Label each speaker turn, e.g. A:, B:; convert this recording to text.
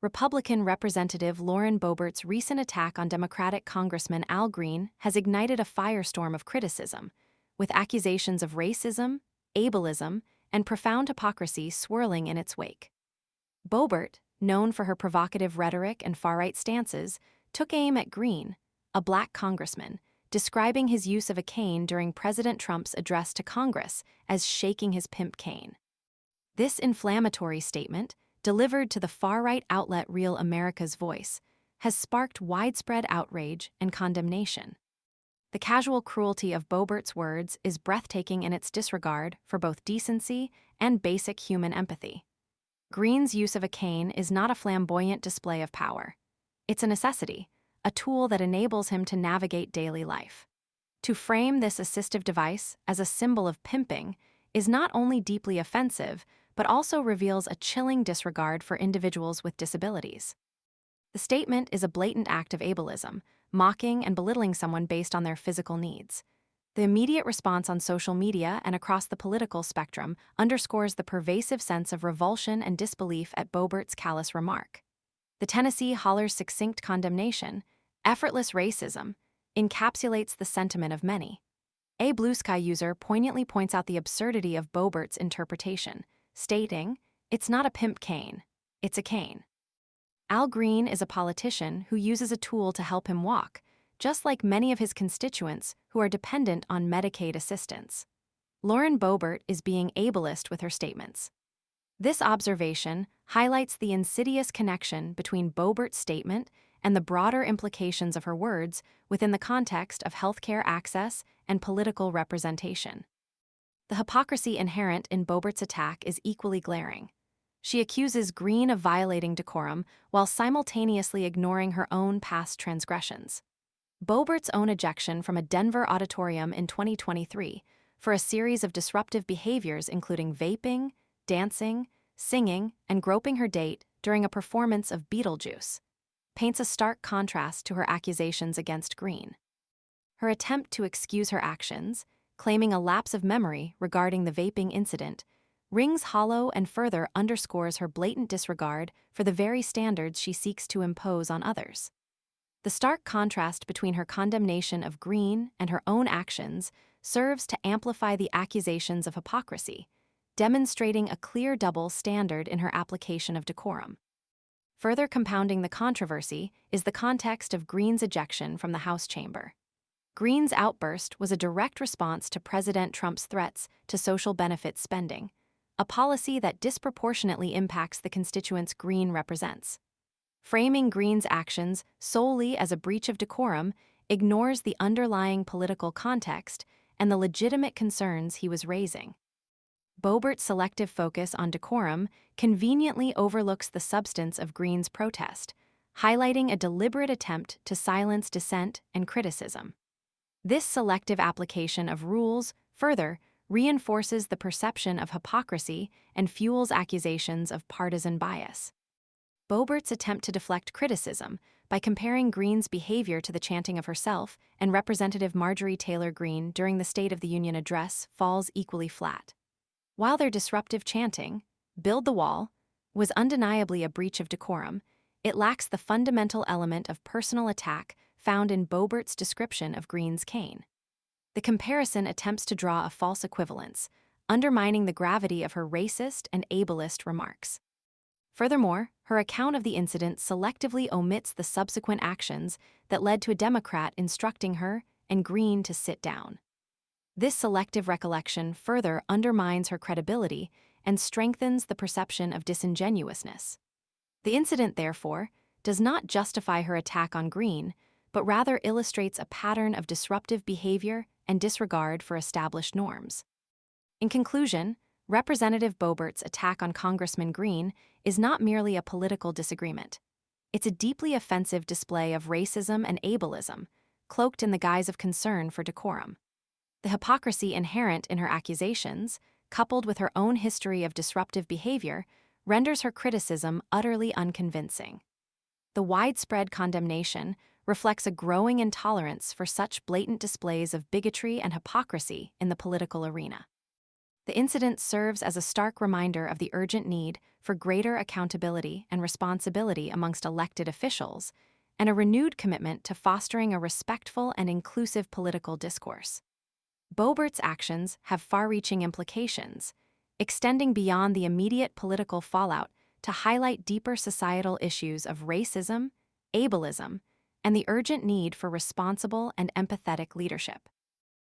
A: Republican Representative Lauren Boebert's recent attack on Democratic Congressman Al Green has ignited a firestorm of criticism, with accusations of racism, ableism, and profound hypocrisy swirling in its wake. Boebert, known for her provocative rhetoric and far-right stances, took aim at Green, a black congressman, describing his use of a cane during President Trump's address to Congress as shaking his pimp cane. This inflammatory statement, delivered to the far-right outlet Real America's Voice, has sparked widespread outrage and condemnation. The casual cruelty of Boebert's words is breathtaking in its disregard for both decency and basic human empathy. Green's use of a cane is not a flamboyant display of power. It's a necessity, a tool that enables him to navigate daily life. To frame this assistive device as a symbol of pimping is not only deeply offensive, but also reveals a chilling disregard for individuals with disabilities. The statement is a blatant act of ableism, mocking and belittling someone based on their physical needs. The immediate response on social media and across the political spectrum underscores the pervasive sense of revulsion and disbelief at Boebert's callous remark. The Tennessee Holler's succinct condemnation, effortless racism, encapsulates the sentiment of many. A Blue Sky user poignantly points out the absurdity of Boebert's interpretation, stating, "It's not a pimp cane, it's a cane." Al Green is a politician who uses a tool to help him walk, just like many of his constituents who are dependent on Medicaid assistance. Lauren Boebert is being ableist with her statements. This observation highlights the insidious connection between Boebert's statement and the broader implications of her words within the context of healthcare access and political representation. The hypocrisy inherent in Boebert's attack is equally glaring. She accuses Green of violating decorum while simultaneously ignoring her own past transgressions. Boebert's own ejection from a Denver auditorium in 2023 for a series of disruptive behaviors including vaping, dancing, singing, and groping her date during a performance of Beetlejuice paints a stark contrast to her accusations against Green. Her attempt to excuse her actions, claiming a lapse of memory regarding the vaping incident, rings hollow and further underscores her blatant disregard for the very standards she seeks to impose on others. The stark contrast between her condemnation of Green and her own actions serves to amplify the accusations of hypocrisy, demonstrating a clear double standard in her application of decorum. Further compounding the controversy is the context of Green's ejection from the House chamber. Green's outburst was a direct response to President Trump's threats to social benefit spending, a policy that disproportionately impacts the constituents Green represents. Framing Green's actions solely as a breach of decorum ignores the underlying political context and the legitimate concerns he was raising. Boebert's selective focus on decorum conveniently overlooks the substance of Green's protest, highlighting a deliberate attempt to silence dissent and criticism. This selective application of rules further reinforces the perception of hypocrisy and fuels accusations of partisan bias. Boebert's attempt to deflect criticism by comparing Green's behavior to the chanting of herself and Representative Marjorie Taylor Greene during the State of the Union address falls equally flat. While their disruptive chanting, "Build the Wall," was undeniably a breach of decorum, it lacks the fundamental element of personal attack found in Boebert's description of Green's cane. The comparison attempts to draw a false equivalence, undermining the gravity of her racist and ableist remarks. Furthermore, her account of the incident selectively omits the subsequent actions that led to a Democrat instructing her and Green to sit down. This selective recollection further undermines her credibility and strengthens the perception of disingenuousness. The incident, therefore, does not justify her attack on Green, but rather illustrates a pattern of disruptive behavior and disregard for established norms. In conclusion, Representative Boebert's attack on Congressman Green is not merely a political disagreement. It's a deeply offensive display of racism and ableism, cloaked in the guise of concern for decorum. The hypocrisy inherent in her accusations, coupled with her own history of disruptive behavior, renders her criticism utterly unconvincing. The widespread condemnation reflects a growing intolerance for such blatant displays of bigotry and hypocrisy in the political arena. The incident serves as a stark reminder of the urgent need for greater accountability and responsibility amongst elected officials, and a renewed commitment to fostering a respectful and inclusive political discourse. Boebert's actions have far-reaching implications, extending beyond the immediate political fallout to highlight deeper societal issues of racism, ableism, and the urgent need for responsible and empathetic leadership.